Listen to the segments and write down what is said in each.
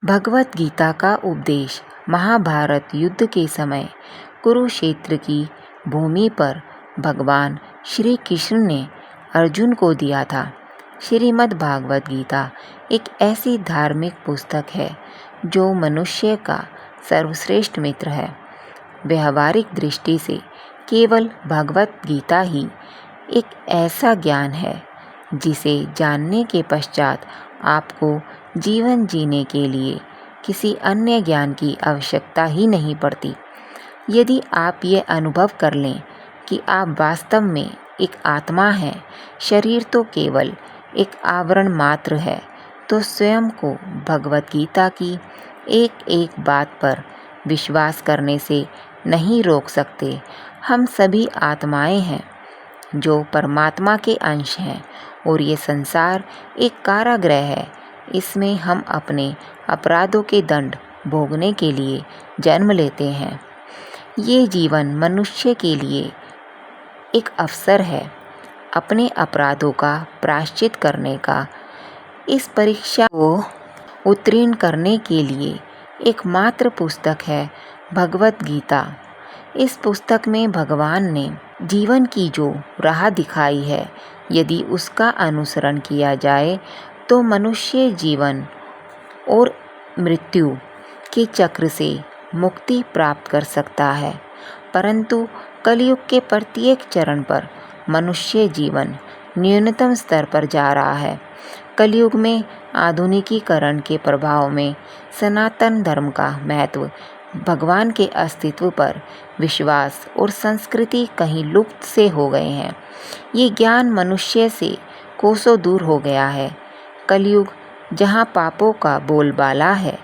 भगवत गीता का उपदेश महाभारत युद्ध के समय कुरुक्षेत्र की भूमि पर भगवान श्री कृष्ण ने अर्जुन को दिया था। श्रीमद् भागवत गीता एक ऐसी धार्मिक पुस्तक है जो मनुष्य का सर्वश्रेष्ठ मित्र है। व्यवहारिक दृष्टि से केवल भगवत गीता ही एक ऐसा ज्ञान है जिसे जानने के पश्चात आपको जीवन जीने के लिए किसी अन्य ज्ञान की आवश्यकता ही नहीं पड़ती। यदि आप ये अनुभव कर लें कि आप वास्तव में एक आत्मा हैं, शरीर तो केवल एक आवरण मात्र है, तो स्वयं को भगवत गीता की एक एक बात पर विश्वास करने से नहीं रोक सकते। हम सभी आत्माएं हैं जो परमात्मा के अंश हैं और ये संसार एक कारागृह है। इसमें हम अपने अपराधों के दंड भोगने के लिए जन्म लेते हैं। ये जीवन मनुष्य के लिए एक अवसर है अपने अपराधों का प्रायश्चित करने का। इस परीक्षा को उत्तीर्ण करने के लिए एकमात्र पुस्तक है भगवत गीता। इस पुस्तक में भगवान ने जीवन की जो राह दिखाई है, यदि उसका अनुसरण किया जाए तो मनुष्य जीवन और मृत्यु के चक्र से मुक्ति प्राप्त कर सकता है। परंतु कलयुग के प्रत्येक चरण पर मनुष्य जीवन न्यूनतम स्तर पर जा रहा है। कलयुग में आधुनिकीकरण के प्रभाव में सनातन धर्म का महत्व, भगवान के अस्तित्व पर विश्वास और संस्कृति कहीं लुप्त से हो गए हैं। ये ज्ञान मनुष्य से कोसों दूर हो गया है। कलयुग जहाँ पापों का बोलबाला है,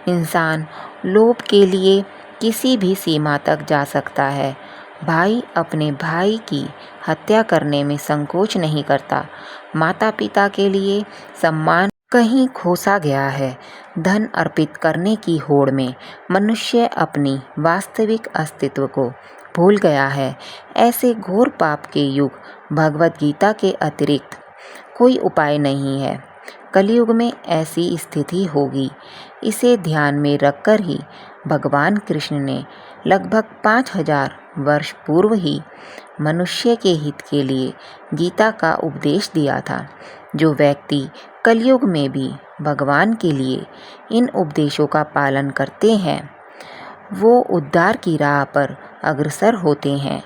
इंसान लोभ के लिए किसी भी सीमा तक जा सकता है। भाई अपने भाई की हत्या करने में संकोच नहीं करता। माता पिता के लिए सम्मान कहीं खोसा गया है। धन अर्पित करने की होड़ में मनुष्य अपनी वास्तविक अस्तित्व को भूल गया है। ऐसे घोर पाप के युग भगवत गीता के अतिरिक्त कोई उपाय नहीं है। कलयुग में ऐसी स्थिति होगी, इसे ध्यान में रखकर ही भगवान कृष्ण ने लगभग 5000 वर्ष पूर्व ही मनुष्य के हित के लिए गीता का उपदेश दिया था। जो व्यक्ति कलयुग में भी भगवान के लिए इन उपदेशों का पालन करते हैं, वो उद्धार की राह पर अग्रसर होते हैं।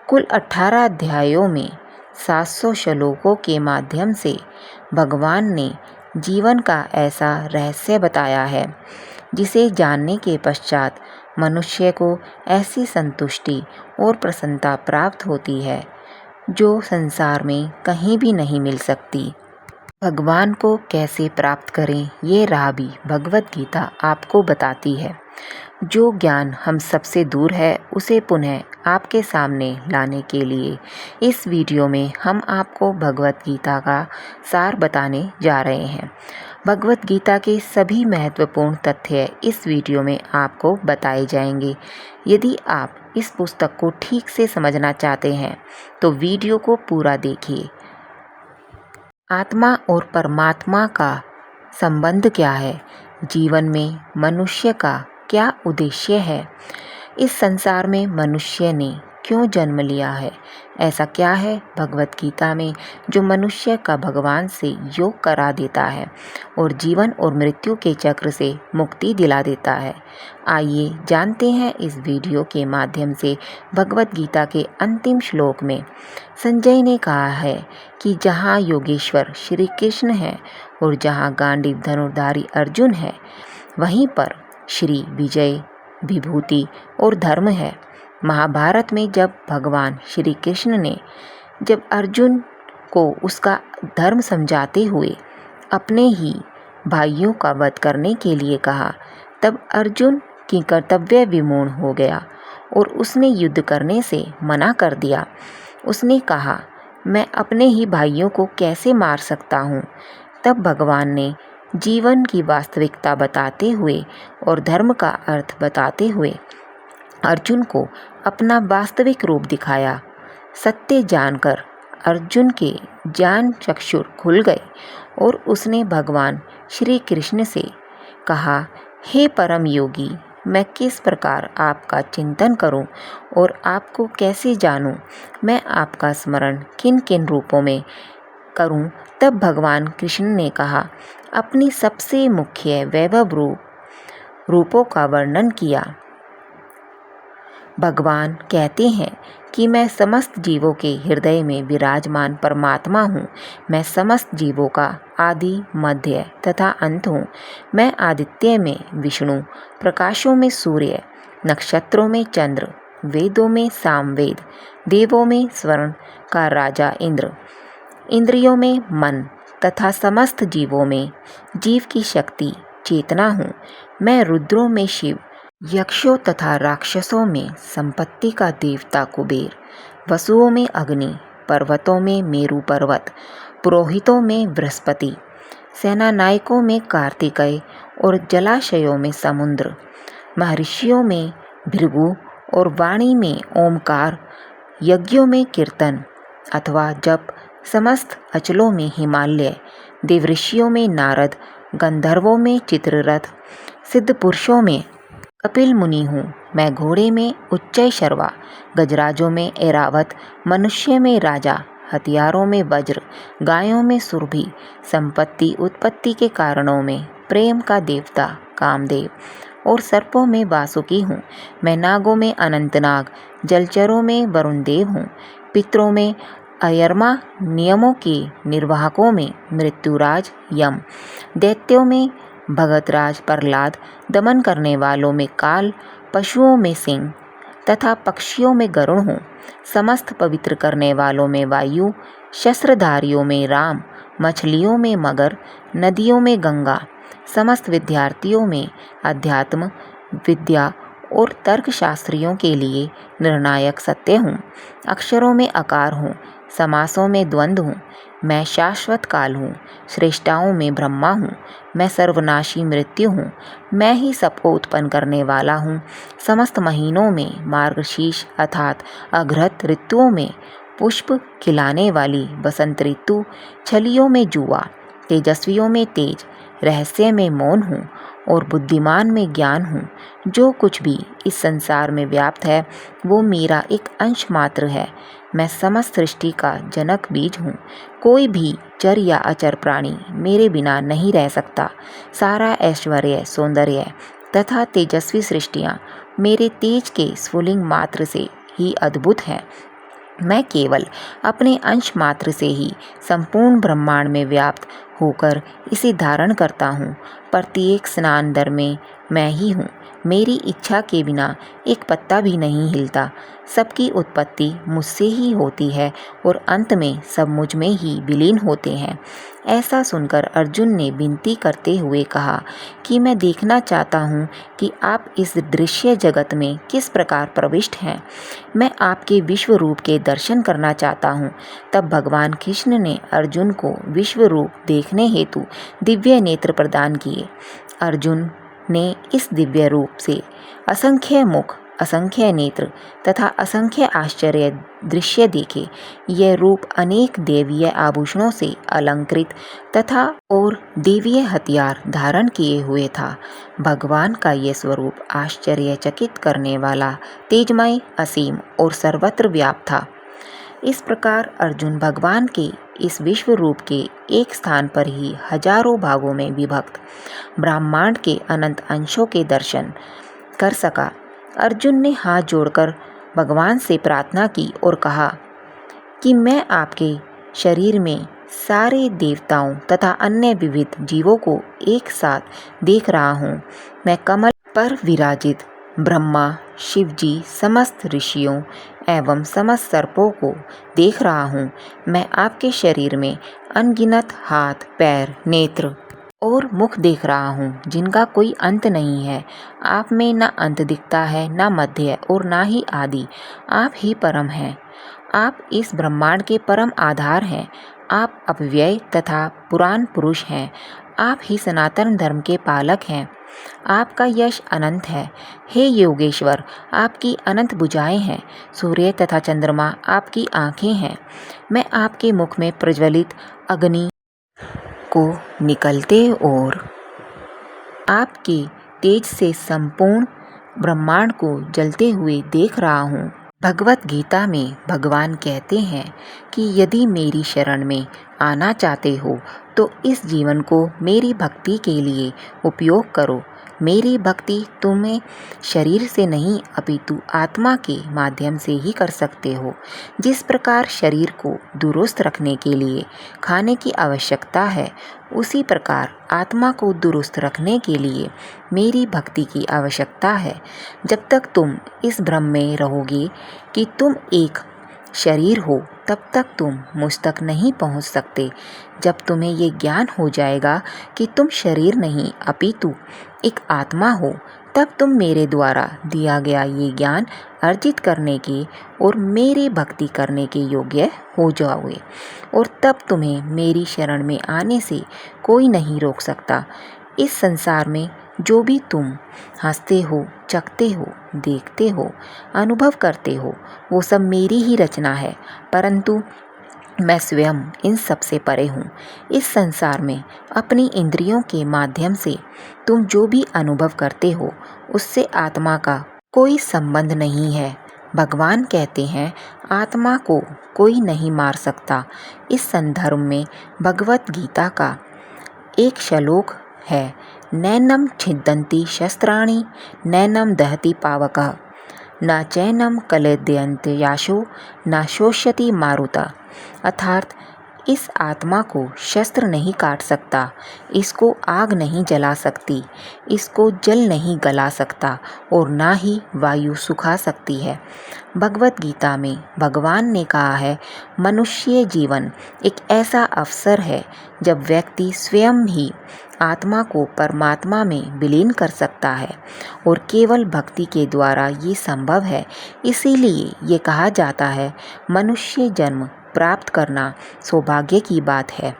कुल 18 अध्यायों में 700 श्लोकों के माध्यम से भगवान ने जीवन का ऐसा रहस्य बताया है जिसे जानने के पश्चात मनुष्य को ऐसी संतुष्टि और प्रसन्नता प्राप्त होती है जो संसार में कहीं भी नहीं मिल सकती। भगवान को कैसे प्राप्त करें, ये राह भी भगवत गीता आपको बताती है। जो ज्ञान हम सबसे दूर है, उसे पुनः आपके सामने लाने के लिए इस वीडियो में हम आपको भगवत गीता का सार बताने जा रहे हैं। भगवत गीता के सभी महत्वपूर्ण तथ्य इस वीडियो में आपको बताए जाएंगे। यदि आप इस पुस्तक को ठीक से समझना चाहते हैं तो वीडियो को पूरा देखिए। आत्मा और परमात्मा का संबंध क्या है? जीवन में मनुष्य का क्या उद्देश्य है? इस संसार में मनुष्य ने क्यों जन्म लिया है? ऐसा क्या है भगवत गीता में जो मनुष्य का भगवान से योग करा देता है और जीवन और मृत्यु के चक्र से मुक्ति दिला देता है? आइए जानते हैं इस वीडियो के माध्यम से। भगवत गीता के अंतिम श्लोक में संजय ने कहा है कि जहाँ योगेश्वर श्री कृष्ण है और जहाँ गांडीव धनुर्धारी अर्जुन है, वहीं पर श्री विजय, विभूति और धर्म है। महाभारत में जब भगवान श्री कृष्ण ने जब अर्जुन को उसका धर्म समझाते हुए अपने ही भाइयों का वध करने के लिए कहा, तब अर्जुन की कर्तव्य विमूढ़ हो गया और उसने युद्ध करने से मना कर दिया। उसने कहा, मैं अपने ही भाइयों को कैसे मार सकता हूँ? तब भगवान ने जीवन की वास्तविकता बताते हुए और धर्म का अर्थ बताते हुए अर्जुन को अपना वास्तविक रूप दिखाया। सत्य जानकर अर्जुन के ज्ञान चक्षुर खुल गए और उसने भगवान श्री कृष्ण से कहा, हे परम योगी, मैं किस प्रकार आपका चिंतन करूं और आपको कैसे जानूं? मैं आपका स्मरण किन किन रूपों में करूं? तब भगवान कृष्ण ने कहा, अपनी सबसे मुख्य वैभव रूपों का वर्णन किया। भगवान कहते हैं कि मैं समस्त जीवों के हृदय में विराजमान परमात्मा हूँ। मैं समस्त जीवों का आदि, मध्य तथा अंत हूँ। मैं आदित्य में विष्णु, प्रकाशों में सूर्य, नक्षत्रों में चंद्र, वेदों में सामवेद, देवों में स्वर्ण का राजा इंद्र, इंद्रियों में मन तथा समस्त जीवों में जीव की शक्ति चेतना हूँ। मैं रुद्रों में शिव, यक्षों तथा राक्षसों में संपत्ति का देवता कुबेर, वसुओं में अग्नि, पर्वतों में मेरु पर्वत, पुरोहितों में बृहस्पति, सेनानायकों में कार्तिकेय और जलाशयों में समुद्र, महर्षियों में भृगु और वाणी में ओमकार, यज्ञों में कीर्तन अथवा जप, समस्त अचलों में हिमालय, देवऋषियों में नारद, गंधर्वों में चित्ररथ, सिद्ध पुरुषों में कपिल मुनि हूँ। मैं घोड़े में उच्चय शर्वा, गजराजों में ऐरावत, मनुष्य में राजा, हथियारों में वज्र, गायों में सुरभि, संपत्ति उत्पत्ति के कारणों में प्रेम का देवता कामदेव और सर्पों में वासुकी हूँ। मैं नागों में अनंतनाग, जलचरों में वरुण देव हूँ। पितरों में अयरमा, नियमों के निर्वाहकों में मृत्युराज यम, दैत्यों में भगतराज प्रहलाद, दमन करने वालों में काल, पशुओं में सिंह तथा पक्षियों में गरुड़ हूँ। समस्त पवित्र करने वालों में वायु, शस्त्रधारियों में राम, मछलियों में मगर, नदियों में गंगा, समस्त विद्यार्थियों में अध्यात्म विद्या और तर्कशास्त्रियों के लिए निर्णायक सत्य हूँ। अक्षरों में आकार हूँ, समासों में द्वंद्व हूँ। मैं शाश्वत काल हूँ, श्रेष्ठाओं में ब्रह्मा हूँ। मैं सर्वनाशी मृत्यु हूँ। मैं ही सबको उत्पन्न करने वाला हूँ। समस्त महीनों में मार्गशीर्ष अर्थात अघ्रत ऋतुओं में पुष्प खिलाने वाली बसंत ऋतु, छलियों में जुआ, तेजस्वियों में तेज, रहस्य में मौन हूँ और बुद्धिमान में ज्ञान हूँ। जो कुछ भी इस संसार में व्याप्त है वो मेरा एक अंश मात्र है। मैं समस्त सृष्टि का जनक बीज हूँ। कोई भी चर या अचर प्राणी मेरे बिना नहीं रह सकता। सारा ऐश्वर्य, सौंदर्य तथा तेजस्वी सृष्टियाँ मेरे तेज के स्फुलिंग मात्र से ही अद्भुत हैं। मैं केवल अपने अंश मात्र से ही संपूर्ण ब्रह्मांड में व्याप्त होकर इसे धारण करता हूँ। प्रत्येक स्नान दर में मैं ही हूँ। मेरी इच्छा के बिना एक पत्ता भी नहीं हिलता। सबकी उत्पत्ति मुझसे ही होती है और अंत में सब मुझ में ही विलीन होते हैं। ऐसा सुनकर अर्जुन ने विनती करते हुए कहा कि मैं देखना चाहता हूँ कि आप इस दृश्य जगत में किस प्रकार प्रविष्ट हैं। मैं आपके विश्व रूप के दर्शन करना चाहता हूँ। तब भगवान कृष्ण ने अर्जुन को विश्व रूप देखने हेतु दिव्य नेत्र प्रदान किए। अर्जुन ने इस दिव्य रूप से असंख्य मुख, असंख्य नेत्र तथा असंख्य आश्चर्य दृश्य देखे। यह रूप अनेक देवीय आभूषणों से अलंकृत तथा और देवीय हथियार धारण किए हुए था। भगवान का यह स्वरूप आश्चर्यचकित करने वाला, तेजमय, असीम और सर्वत्र व्याप्त था। इस प्रकार अर्जुन भगवान के इस विश्व रूप के एक स्थान पर ही हजारों भागों में विभक्त ब्रह्मांड के अनंत अंशों के दर्शन कर सका। अर्जुन ने हाथ जोड़कर भगवान से प्रार्थना की और कहा कि मैं आपके शरीर में सारे देवताओं तथा अन्य विविध जीवों को एक साथ देख रहा हूँ। मैं कमल पर विराजित ब्रह्मा, शिवजी, समस्त ऋषियों एवं समस्त सर्पों को देख रहा हूँ। मैं आपके शरीर में अनगिनत हाथ, पैर, नेत्र और मुख देख रहा हूँ जिनका कोई अंत नहीं है। आप में न अंत दिखता है, न मध्य और न ही आदि। आप ही परम हैं। आप इस ब्रह्मांड के परम आधार हैं। आप अव्यय तथा पुराण पुरुष हैं। आप ही सनातन धर्म के पालक हैं। आपका यश अनंत है। हे योगेश्वर, आपकी अनंत भुजाएं हैं। सूर्य तथा चंद्रमा आपकी आँखें हैं। मैं आपके मुख में प्रज्वलित अग्नि को निकलते और आपके तेज से संपूर्ण ब्रह्मांड को जलते हुए देख रहा हूँ। भगवत गीता में भगवान कहते हैं कि यदि मेरी शरण में आना चाहते हो तो इस जीवन को मेरी भक्ति के लिए उपयोग करो। मेरी भक्ति तुम्हें शरीर से नहीं अपितु आत्मा के माध्यम से ही कर सकते हो। जिस प्रकार शरीर को दुरुस्त रखने के लिए खाने की आवश्यकता है, उसी प्रकार आत्मा को दुरुस्त रखने के लिए मेरी भक्ति की आवश्यकता है। जब तक तुम इस भ्रम में रहोगे कि तुम एक शरीर हो, तब तक तुम मुझ तक नहीं पहुंच सकते। जब तुम्हें ये ज्ञान हो जाएगा कि तुम शरीर नहीं अपितु एक आत्मा हो, तब तुम मेरे द्वारा दिया गया ये ज्ञान अर्जित करने के और मेरी भक्ति करने के योग्य हो जाओगे, और तब तुम्हें मेरी शरण में आने से कोई नहीं रोक सकता। इस संसार में जो भी तुम हंसते हो, चखते हो, देखते हो, अनुभव करते हो, वो सब मेरी ही रचना है, परंतु मैं स्वयं इन सब से परे हूँ। इस संसार में अपनी इंद्रियों के माध्यम से तुम जो भी अनुभव करते हो, उससे आत्मा का कोई संबंध नहीं है। भगवान कहते हैं आत्मा को कोई नहीं मार सकता। इस संदर्भ में भगवत गीता का एक श्लोक है, नैनम छिद्यन्ति शस्त्राणि नैनम दहति पावकः न चैनम कलेद्यन्ते याशो न शोष्यति मारुता। अर्थात इस आत्मा को शस्त्र नहीं काट सकता, इसको आग नहीं जला सकती, इसको जल नहीं गला सकता और ना ही वायु सुखा सकती है। भगवत गीता में भगवान ने कहा है, मनुष्य जीवन एक ऐसा अवसर है जब व्यक्ति स्वयं ही आत्मा को परमात्मा में विलीन कर सकता है, और केवल भक्ति के द्वारा ये संभव है। इसीलिए ये कहा जाता है मनुष्य जन्म प्राप्त करना सौभाग्य की बात है।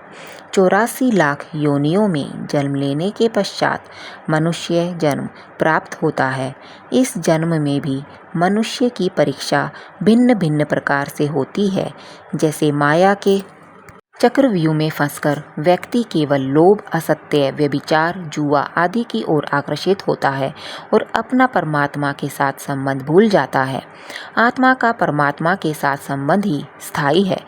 84 लाख योनियों में जन्म लेने के पश्चात मनुष्य जन्म प्राप्त होता है। इस जन्म में भी मनुष्य की परीक्षा भिन्न भिन्न प्रकार से होती है। जैसे माया के चक्रव्यूह में फंसकर व्यक्ति केवल लोभ, असत्य, व्यभिचार, जुआ आदि की ओर आकर्षित होता है और अपना परमात्मा के साथ संबंध भूल जाता है। आत्मा का परमात्मा के साथ संबंध ही स्थायी है।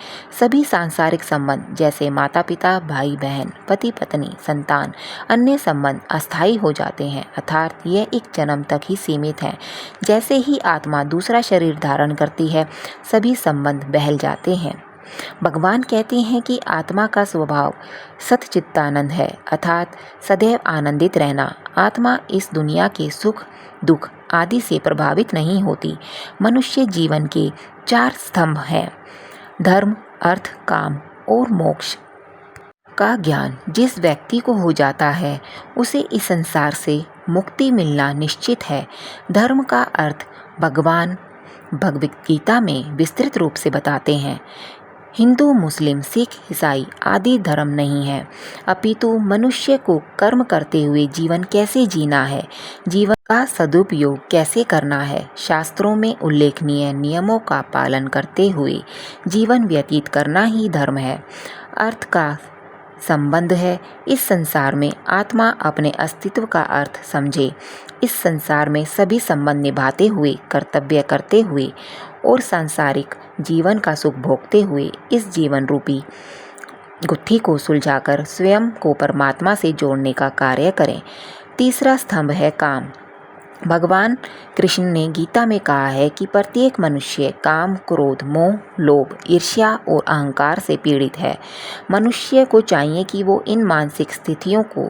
सभी सांसारिक संबंध जैसे माता पिता, भाई बहन, पति पत्नी, संतान, अन्य संबंध अस्थायी हो जाते हैं, अर्थात यह एक जन्म तक ही सीमित है। जैसे ही आत्मा दूसरा शरीर धारण करती है, सभी संबंध बहल जाते हैं। भगवान कहते हैं कि आत्मा का स्वभाव सच्चिदानंद है, अर्थात सदैव आनंदित रहना। आत्मा इस दुनिया के सुख दुख आदि से प्रभावित नहीं होती। मनुष्य जीवन के 4 स्तंभ हैं, धर्म, अर्थ, काम और मोक्ष का ज्ञान जिस व्यक्ति को हो जाता है, उसे इस संसार से मुक्ति मिलना निश्चित है। धर्म का अर्थ भगवान भगवत गीता में विस्तृत रूप से बताते हैं। हिंदू, मुस्लिम, सिख, ईसाई आदि धर्म नहीं है, अपितु मनुष्य को कर्म करते हुए जीवन कैसे जीना है, जीवन का सदुपयोग कैसे करना है, शास्त्रों में उल्लेखनीय नियमों का पालन करते हुए जीवन व्यतीत करना ही धर्म है। अर्थ का संबंध है इस संसार में आत्मा अपने अस्तित्व का अर्थ समझे। इस संसार में सभी संबंध निभाते हुए, कर्तव्य करते हुए और सांसारिक जीवन का सुख भोगते हुए इस जीवन रूपी गुत्थी को सुलझाकर स्वयं को परमात्मा से जोड़ने का कार्य करें। तीसरा स्तंभ है काम। भगवान कृष्ण ने गीता में कहा है कि प्रत्येक मनुष्य काम, क्रोध, मोह, लोभ, ईर्ष्या और अहंकार से पीड़ित है। मनुष्य को चाहिए कि वो इन मानसिक स्थितियों को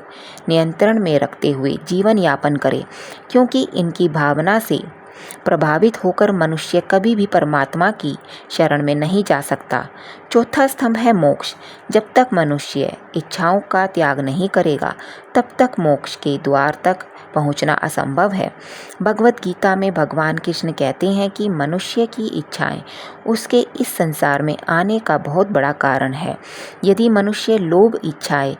नियंत्रण में रखते हुए जीवन यापन करे, क्योंकि इनकी भावना से प्रभावित होकर मनुष्य कभी भी परमात्मा की शरण में नहीं जा सकता। चौथा स्तंभ है मोक्ष। जब तक मनुष्य इच्छाओं का त्याग नहीं करेगा, तब तक मोक्ष के द्वार तक पहुंचना असंभव है। भगवत गीता में भगवान कृष्ण कहते हैं कि मनुष्य की इच्छाएं उसके इस संसार में आने का बहुत बड़ा कारण है। यदि मनुष्य लोभ, इच्छाएं,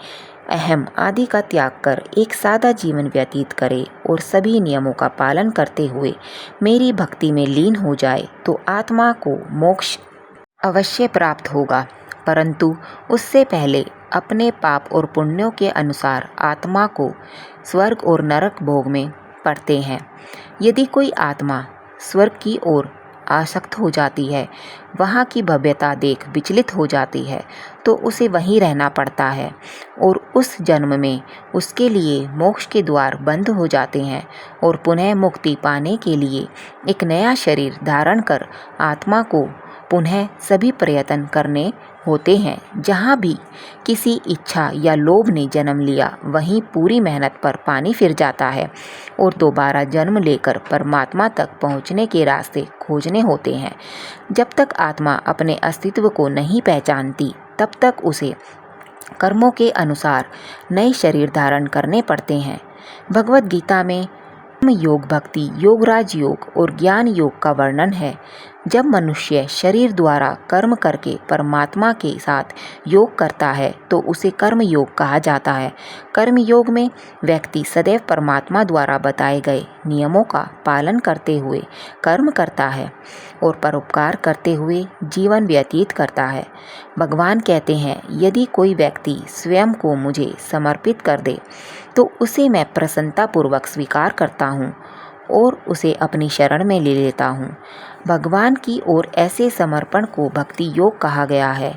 अहम आदि का त्याग कर एक सादा जीवन व्यतीत करे और सभी नियमों का पालन करते हुए मेरी भक्ति में लीन हो जाए, तो आत्मा को मोक्ष अवश्य प्राप्त होगा, परंतु उससे पहले अपने पाप और पुण्यों के अनुसार आत्मा को स्वर्ग और नरक भोग में पड़ते हैं। यदि कोई आत्मा स्वर्ग की ओर आसक्त हो जाती है, वहाँ की भव्यता देख विचलित हो जाती है, तो उसे वहीं रहना पड़ता है और उस जन्म में उसके लिए मोक्ष के द्वार बंद हो जाते हैं और पुनः मुक्ति पाने के लिए एक नया शरीर धारण कर आत्मा को पुनः सभी प्रयत्न करने होते हैं। जहाँ भी किसी इच्छा या लोभ ने जन्म लिया, वहीं पूरी मेहनत पर पानी फिर जाता है और दोबारा जन्म लेकर परमात्मा तक पहुँचने के रास्ते खोजने होते हैं। जब तक आत्मा अपने अस्तित्व को नहीं पहचानती, तब तक उसे कर्मों के अनुसार नए शरीर धारण करने पड़ते हैं। भगवद गीता में योग, भक्ति योग, राजयोग और ज्ञान योग का वर्णन है। जब मनुष्य शरीर द्वारा कर्म करके परमात्मा के साथ योग करता है, तो उसे कर्म योग कहा जाता है। कर्म योग में व्यक्ति सदैव परमात्मा द्वारा बताए गए नियमों का पालन करते हुए कर्म करता है और परोपकार करते हुए जीवन व्यतीत करता है। भगवान कहते हैं, यदि कोई व्यक्ति स्वयं को मुझे समर्पित कर दे, तो उसे मैं प्रसन्नतापूर्वक स्वीकार करता हूँ और उसे अपनी शरण में ले लेता हूँ। भगवान की ओर ऐसे समर्पण को भक्ति योग कहा गया है।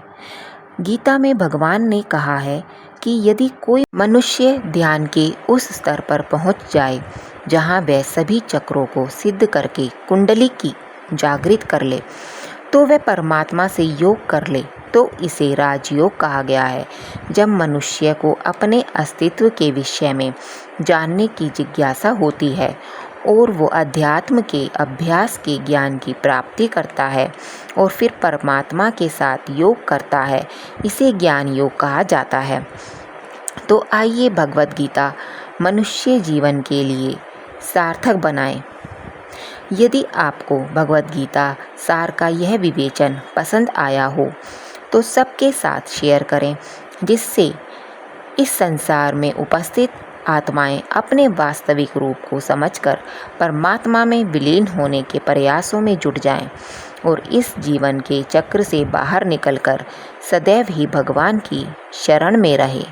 गीता में भगवान ने कहा है कि यदि कोई मनुष्य ध्यान के उस स्तर पर पहुँच जाए जहाँ वह सभी चक्रों को सिद्ध करके कुंडली की जागृत कर ले, तो वह परमात्मा से योग कर ले, तो इसे राजयोग कहा गया है। जब मनुष्य को अपने अस्तित्व के विषय में जानने की जिज्ञासा होती है और वो अध्यात्म के अभ्यास के ज्ञान की प्राप्ति करता है और फिर परमात्मा के साथ योग करता है, इसे ज्ञान योग कहा जाता है। तो आइए भगवद गीता मनुष्य जीवन के लिए सार्थक बनाएं। यदि आपको भगवद गीता सार का यह विवेचन पसंद आया हो, तो सबके साथ शेयर करें, जिससे इस संसार में उपस्थित आत्माएं अपने वास्तविक रूप को समझकर परमात्मा में विलीन होने के प्रयासों में जुट जाएं और इस जीवन के चक्र से बाहर निकलकर सदैव ही भगवान की शरण में रहें।